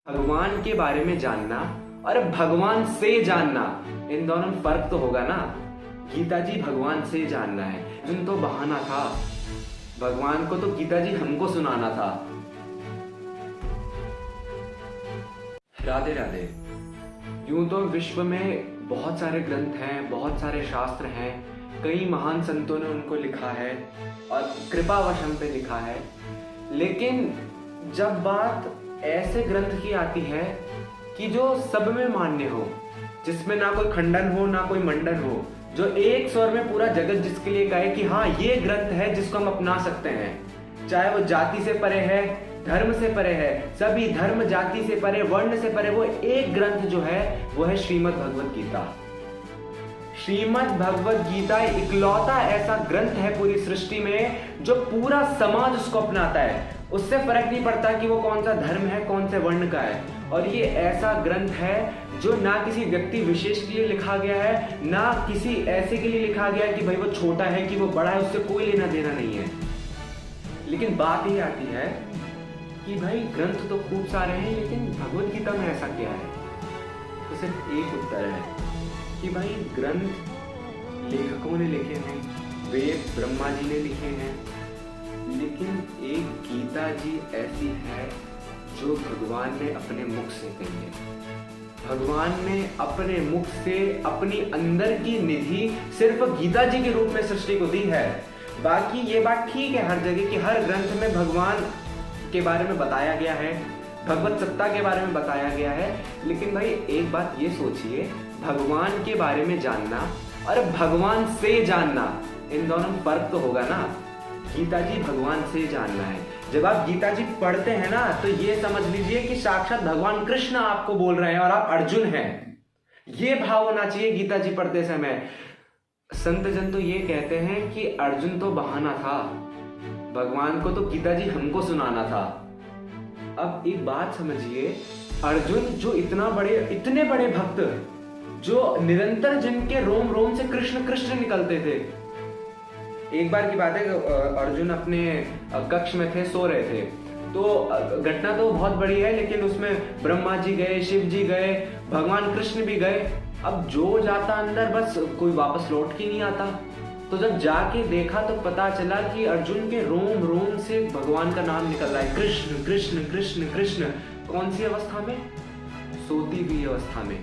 भगवान के बारे में जानना और भगवान से जानना, इन दोनों में फर्क तो होगा ना। गीता जी भगवान से जानना है, अर्जुन तो बहाना था। भगवान को तो गीता जी हमको सुनाना था। राधे राधे। यूं तो विश्व में बहुत सारे ग्रंथ हैं, बहुत सारे शास्त्र हैं, कई महान संतों ने उनको लिखा है और कृपावश हम पे लिखा है। लेकिन जब बात ऐसे ग्रंथ की आती है कि जो सब में मान्य हो, जिसमें ना कोई खंडन हो ना कोई मंडन हो, जो एक स्वर में पूरा जगत जिसके लिए कहे कि हाँ ये ग्रंथ है जिसको हम अपना सकते हैं, चाहे वो जाति से परे है, धर्म से परे है, सभी धर्म जाति से परे, वर्ण से परे, वो एक ग्रंथ जो है वो है श्रीमद् भगवत गीता। श्रीमद् भगवत गीता इकलौता ऐसा ग्रंथ है पूरी सृष्टि में जो पूरा समाज उसको अपनाता है। उससे फर्क नहीं पड़ता कि वो कौन सा धर्म है, कौन से वर्ण का है। और ये ऐसा ग्रंथ है जो ना किसी व्यक्ति विशेष के लिए लिखा गया है, ना किसी ऐसे के लिए लिखा गया है कि भाई वो छोटा है कि वो बड़ा है, उससे कोई लेना देना नहीं है। लेकिन बात ये आती है कि भाई ग्रंथ तो खूब सारे हैं, लेकिन भगवत गीता में ऐसा क्या है? तो सिर्फ एक उत्तर है कि भाई ग्रंथ लेखकों ने लिखे हैं, वेद ब्रह्मा जी ने लिखे हैं, लेकिन एक गीता जी ऐसी है जो भगवान ने अपने मुख से कही है। भगवान ने अपने मुख से अपनी अंदर की निधि सिर्फ गीता जी के रूप में सृष्टि को दी है। बाकी ये बात ठीक है हर जगह कि हर ग्रंथ में भगवान के बारे में बताया गया है, भगवत सत्ता के बारे में बताया गया है। लेकिन भाई एक बात ये सोचिए, भगवान के बारे में जानना और भगवान से जानना, इन दोनों में फर्क तो होगा ना। गीता जी भगवान से जानना है। जब आप गीता जी पढ़ते हैं ना तो ये समझ लीजिए कि साक्षात भगवान कृष्ण आपको बोल रहे हैं और आप अर्जुन हैं। ये भाव होना चाहिए गीता जी पढ़ते समय। संत जन तो ये कहते हैं कि अर्जुन तो बहाना था, भगवान को तो गीता जी हमको सुनाना था। अब एक बात समझिए, अर्जुन जो इतने बड़े भक्त, जो निरंतर जिनके रोम रोम से कृष्ण कृष्ण निकलते थे। एक बार की बात है, अर्जुन अपने कक्ष में थे, सो रहे थे। तो घटना तो बहुत बड़ी है, लेकिन उसमें ब्रह्मा जी गए, शिव जी गए, भगवान कृष्ण भी गए। अब जो जाता अंदर बस कोई वापस लौट के नहीं आता। तो जब जाके देखा तो पता चला कि अर्जुन के रोम रोम से भगवान का नाम निकल रहा है, कृष्ण कृष्ण कृष्ण कृष्ण। कौन सी अवस्था में? सोती हुई अवस्था में,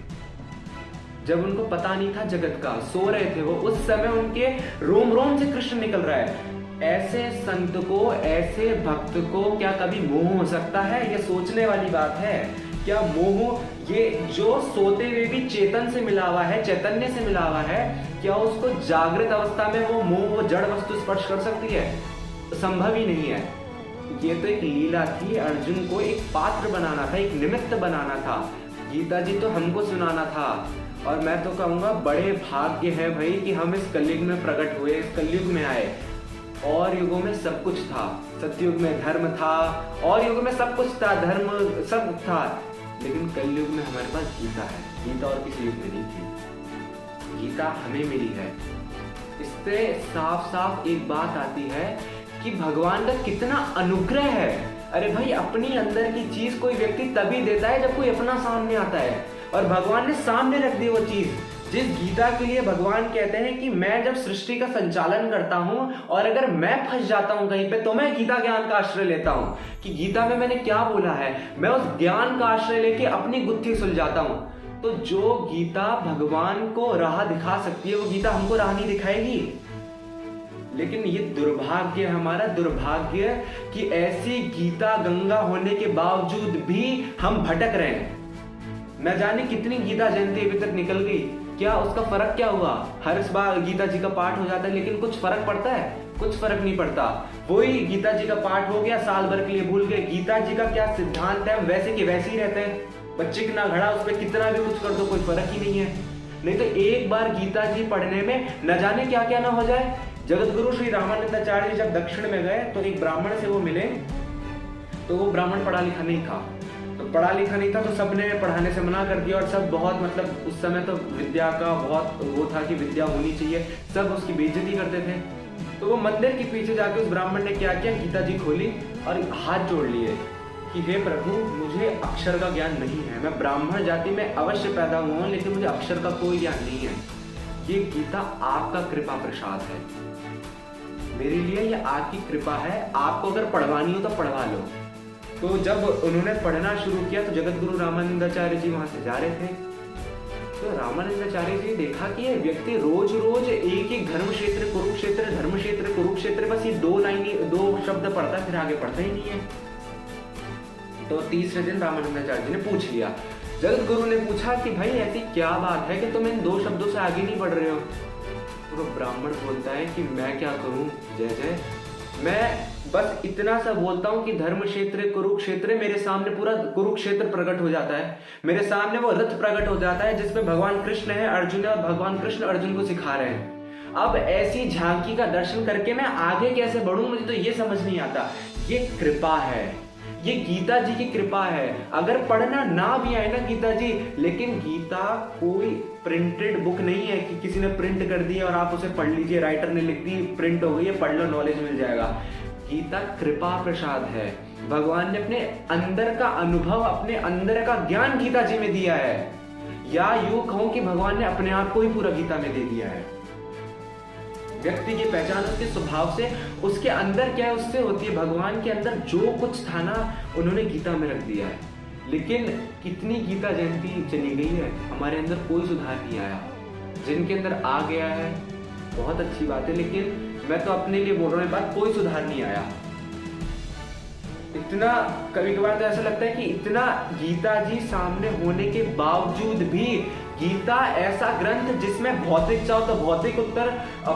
जब उनको पता नहीं था जगत का, सो रहे थे वो, उस समय उनके रोम रोम से कृष्ण निकल रहा है। ऐसे संत को, ऐसे भक्त को क्या कभी मोह हो सकता है? ये सोचने वाली बात है। क्या मोह, ये जो सोते हुए भी चेतन से मिला हुआ है, चैतन्य से मिला हुआ है, क्या उसको जागृत अवस्था में वो मोह, वो जड़ वस्तु स्पर्श कर सकती है? संभव ही नहीं है। ये तो एक लीला थी, अर्जुन को एक पात्र बनाना था, एक निमित्त बनाना था। गीता जी तो हमको सुनाना था। और मैं तो कहूँगा बड़े भाग्य है भाई कि हम इस कलयुग में प्रकट हुए, इस कलयुग में आए। और युगों में सब कुछ था, सतयुग में धर्म था, और युग में सब कुछ था, धर्म सब था, लेकिन कलयुग में हमारे पास गीता है। गीता और किसी युग में नहीं थी, गीता हमें मिली है। इससे साफ साफ एक बात आती है कि भगवान का कितना अनुग्रह है। अरे भाई, अपनी अंदर की चीज कोई व्यक्ति तभी देता है जब कोई अपना सामने आता है, और भगवान ने सामने रख दी वो चीज। जिस गीता के लिए भगवान कहते हैं कि मैं जब सृष्टि का संचालन करता हूं और अगर मैं फंस जाता हूं कहीं पे, तो मैं गीता ज्ञान का आश्रय लेता हूं कि गीता में मैंने क्या बोला है, मैं उस ज्ञान का आश्रय लेके अपनी गुत्थी सुलझाता हूं। तो जो गीता भगवान को राह दिखा सकती है, वो गीता हमको राह नहीं दिखाएगी। लेकिन ये दुर्भाग्य, हमारा दुर्भाग्य कि ऐसी गीता गंगा होने के बावजूद भी हम भटक रहे हैं। न जाने कितनी गीता जयंती अभी तक निकल गई, क्या उसका फर्क क्या हुआ? हर बार गीता जी का पाठ हो जाता है, लेकिन कुछ फर्क पड़ता है? कुछ फर्क नहीं पड़ता। वही गीता जी का पाठ हो गया, साल भर के लिए भूल गए। गीता जी का क्या सिद्धांत है, वैसे के वैसे ही रहते हैं। बच्चे की ना घड़ा, उस पर कितना भी कुछ कर दो, कोई फर्क ही नहीं है। नहीं तो एक बार गीता जी पढ़ने में न जाने क्या क्या ना हो जाए। जगत गुरु श्री रामानंदाचार्य जी जब दक्षिण में गए तो एक ब्राह्मण से वो मिले, तो वो ब्राह्मण पढ़ा लिखा नहीं था। तो सबने पढ़ाने से मना कर दिया, और सब बहुत, मतलब उस समय तो विद्या का बहुत वो था कि विद्या होनी चाहिए, सब उसकी बेइज्जती करते थे। तो वो मंदिर के पीछे जाके उस ब्राह्मण ने क्या किया, गीता जी खोली और हाथ जोड़ लिए कि हे प्रभु, मुझे अक्षर का ज्ञान नहीं है, मैं ब्राह्मण जाति में अवश्य पैदा हुआ हूँ, लेकिन मुझे अक्षर का कोई ज्ञान नहीं है। ये गीता आपका कृपा प्रसाद है, मेरे लिए ये आपकी कृपा है, आपको अगर पढ़वानी हो तो पढ़वा लो। तो जब उन्होंने पढ़ना शुरू किया तो जगत गुरु रामानंदाचार्य जी वहां से जा रहे थे। तो रामानंदाचार्य जी देखा कि ये व्यक्ति रोज रोज एक ही धर्म क्षेत्र कुरुक्षेत्र, धर्म क्षेत्र कुरुक्षेत्र, बस ये दो शब्द पढ़ता है, फिर आगे पढ़ता ही नहीं है। तो तीसरे दिन रामानंदाचार्य जी ने पूछ लिया, जगत गुरु ने पूछा कि भाई ऐसी क्या बात है कि तुम इन 2 शब्दों से आगे नहीं बढ़ रहे हो। तो ब्राह्मण बोलता है कि मैं क्या करूं जय जय, मैं बस इतना सा बोलता हूं कि धर्म क्षेत्र कुरुक्षेत्र, मेरे सामने पूरा कुरुक्षेत्र प्रकट हो जाता है, मेरे सामने वो रथ प्रकट हो जाता है जिसमें भगवान कृष्ण है, अर्जुन है, और भगवान कृष्ण अर्जुन को सिखा रहे हैं। अब ऐसी झांकी का दर्शन करके मैं आगे कैसे बढ़ूं, मुझे तो ये समझ नहीं आता। ये कृपा है, ये गीता जी की कृपा है। अगर पढ़ना ना भी आए ना गीता जी, लेकिन गीता कोई प्रिंटेड बुक नहीं है कि किसी ने प्रिंट कर दी और आप उसे पढ़ लीजिए, राइटर ने लिख दी, प्रिंट हो गई है, पढ़ लो, नॉलेज मिल जाएगा। गीता कृपा प्रसाद है, भगवान ने अपने अंदर का अनुभव, अपने अंदर का ज्ञान गीता जी में दिया है, या यूं कहूं कि भगवान ने अपने आप को ही पूरा गीता में दे दिया है। व्यक्ति की पहचान उसके स्वभाव से, उसके अंदर क्या है उससे होती है। भगवान के अंदर जो कुछ था ना, उन्होंने गीता में रख दिया है। लेकिन कितनी गीता जयंती चली गई है, हमारे अंदर कोई सुधार नहीं आया। जिनके अंदर आ गया है बहुत अच्छी बात है, लेकिन मैं तो अपने लिए बोल रहा हूँ, बात कोई सुधार नहीं आया। इतना कभी कभार तो ऐसा लगता है कि इतना गीता जी सामने होने के बावजूद भी, गीता ऐसा ग्रंथ जिसमें भौतिक चाहो तो भौतिक उत्तर,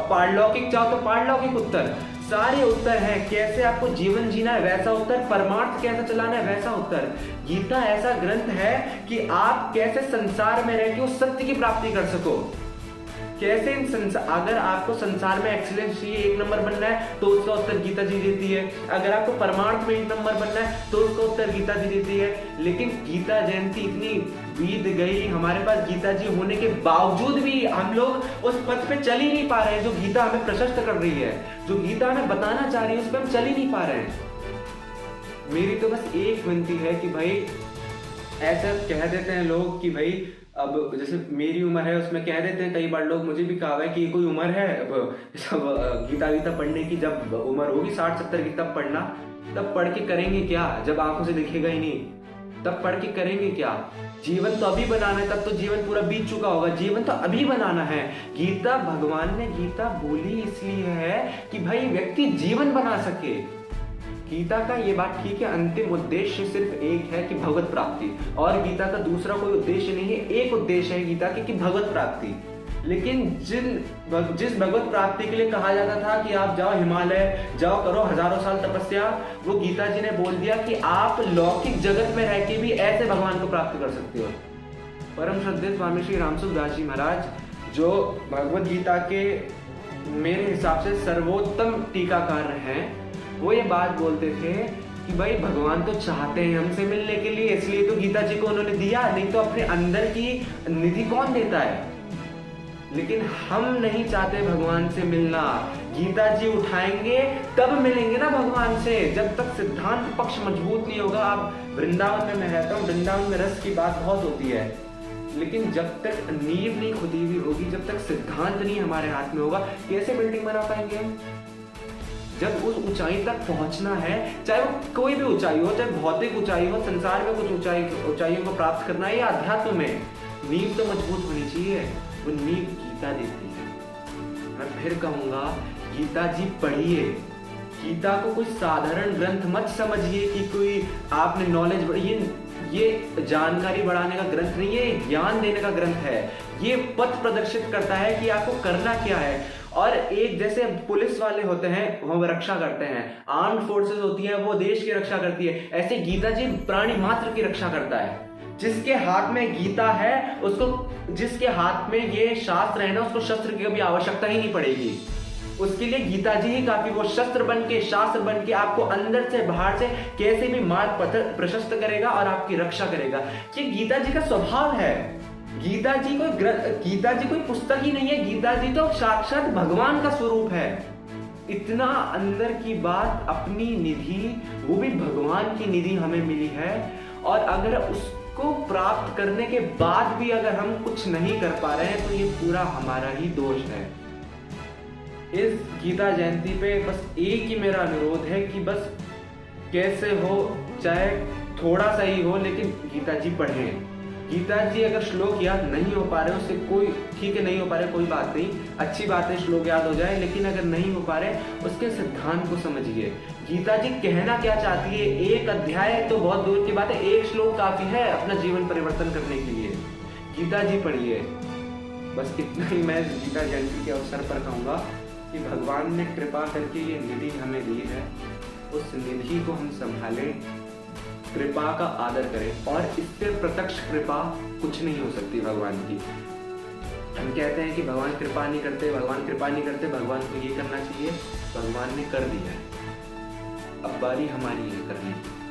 पारलौकिक चाहो तो पारलौकिक उत्तर, सारे उत्तर हैं। कैसे आपको जीवन जीना है वैसा उत्तर, परमार्थ कैसे चलाना है वैसा उत्तर। गीता ऐसा ग्रंथ है कि आप कैसे संसार में रह के उस सत्य की प्राप्ति कर सको। कैसे अगर आपको संसार में एक्सीलेंस चाहिए, 1 नंबर बनना है, तो उसका उत्तर गीता जी देती है। अगर आपको परमार्थ में 1 नंबर बनना है तो उसका उत्तर गीता जी देती है। लेकिन गीता जयंती इतनी बीत गई, हमारे पास गीता जी होने के बावजूद भी हम लोग उस पथ पे चल ही नहीं पा रहे हैं जो गीता हमें प्रशस्त कर रही है, जो गीता हमें बताना चाह रही है, उस पर हम चल ही नहीं पा रहे हैं। मेरी तो बस एक विनती है कि भाई, ऐसा कह देते हैं लोग कि भाई, अब जैसे मेरी उम्र है उसमें कह देते हैं कई बार लोग, मुझे भी कहा है कि ये कोई उम्र है अब सब गीता पढ़ने की, जब उम्र होगी 60-70 की तब पढ़ना। तब पढ़ के करेंगे क्या जब आंखों से दिखेगा ही नहीं? तब पढ़ के करेंगे क्या? जीवन तो अभी बनाना है, तब तो जीवन पूरा बीत चुका होगा, जीवन तो अभी बनाना है। गीता, भगवान ने गीता बोली इसलिए है कि भाई व्यक्ति जीवन बना सके। गीता का ये बात ठीक है, अंतिम उद्देश्य सिर्फ एक है कि भगवत प्राप्ति, और गीता का दूसरा कोई उद्देश्य नहीं है। एक उद्देश्य है गीता की कि भगवत प्राप्ति। लेकिन जिस भगवत प्राप्ति के लिए कहा जाता था कि आप जाओ हिमालय, जाओ करो हजारों साल तपस्या, वो गीता जी ने बोल दिया कि आप लौकिक जगत में रह के भी ऐसे भगवान को प्राप्त कर सकते हो। परम श्रद्धेय स्वामी श्री रामसुख दास जी महाराज, जो भगवत गीता के मेरे हिसाब से सर्वोत्तम टीकाकार हैं, वो ये बात बोलते थे कि भाई भगवान तो चाहते हैं हमसे मिलने के लिए, इसलिए तो गीता जी को उन्होंने दिया, नहीं तो अपने अंदर की निधि कौन देता है। लेकिन हम नहीं चाहते भगवान से मिलना। गीता जी उठाएंगे तब मिलेंगे ना भगवान से। जब तक सिद्धांत पक्ष मजबूत नहीं होगा, आप वृंदावन में मैं रहता हूँ, वृंदावन में रस की बात बहुत होती है, लेकिन जब तक नींव नहीं खुदी हुई होगी, जब तक सिद्धांत नहीं हमारे हाथ में होगा, कैसे बिल्डिंग बना पाएंगे? जब उस ऊंचाई तक पहुंचना है, चाहे वो कोई भी ऊंचाई हो, चाहे भौतिक ऊंचाई हो, संसार में कुछ ऊंचाइयों को प्राप्त करना है, या अध्यात्म में, नींव तो मजबूत होनी चाहिए। वो नींव गीता देती है। मैं फिर कहूंगा, गीता जी पढ़िए। गीता को कोई साधारण ग्रंथ मत समझिए कि कोई आपने नॉलेज बढ़ी। ये जानकारी बढ़ाने का ग्रंथ नहीं है, ज्ञान देने का ग्रंथ है। ये पथ प्रदर्शित करता है कि आपको करना क्या है। और एक जैसे पुलिस वाले होते हैं वो रक्षा करते हैं, आर्म्ड फोर्सेस होती हैं वो देश की रक्षा करती है, ऐसे गीता जी प्राणी मात्र की रक्षा करता है। जिसके हाथ में गीता है, उसको, जिसके हाथ में ये शास्त्र है ना, उसको शस्त्र की कभी आवश्यकता ही नहीं पड़ेगी। उसके लिए गीता जी ही काफी, वो शस्त्र बन के, शास्त्र बन के आपको अंदर से बाहर से कैसे भी मार्ग पथ प्रशस्त करेगा और आपकी रक्षा करेगा। ये गीता जी का स्वभाव है। गीता जी कोई पुस्तक ही नहीं है, गीता जी तो साक्षात भगवान का स्वरूप है। इतना अंदर की बात, अपनी निधि, वो भी भगवान की निधि हमें मिली है, और अगर उसको प्राप्त करने के बाद भी अगर हम कुछ नहीं कर पा रहे हैं तो ये पूरा हमारा ही दोष है। इस गीता जयंती पे बस एक ही मेरा अनुरोध है कि बस कैसे हो, चाहे थोड़ा सा ही हो, लेकिन गीता जी पढ़ें। गीता जी अगर श्लोक याद नहीं हो पा रहे, उससे कोई, ठीक है नहीं हो पा रहे, कोई बात नहीं, अच्छी बात है श्लोक याद हो जाए, लेकिन अगर नहीं हो पा रहे उसके सिद्धांत को समझिए। गीता जी कहना क्या चाहती है, एक अध्याय तो बहुत दूर की बात है, एक श्लोक काफी है अपना जीवन परिवर्तन करने के लिए। गीता जी पढ़िए। बस इतना ही मैं गीता जयंती के अवसर पर कहूँगा कि भगवान ने कृपा करके ये निधि हमें दी है, उस निधि को हम संभालें, कृपा का आदर करें, और इससे प्रत्यक्ष कृपा कुछ नहीं हो सकती भगवान की। हम कहते हैं कि भगवान कृपा नहीं करते, भगवान कृपा नहीं करते, भगवान को ये करना चाहिए, भगवान ने कर दिया है, अब बारी हमारी है करने की।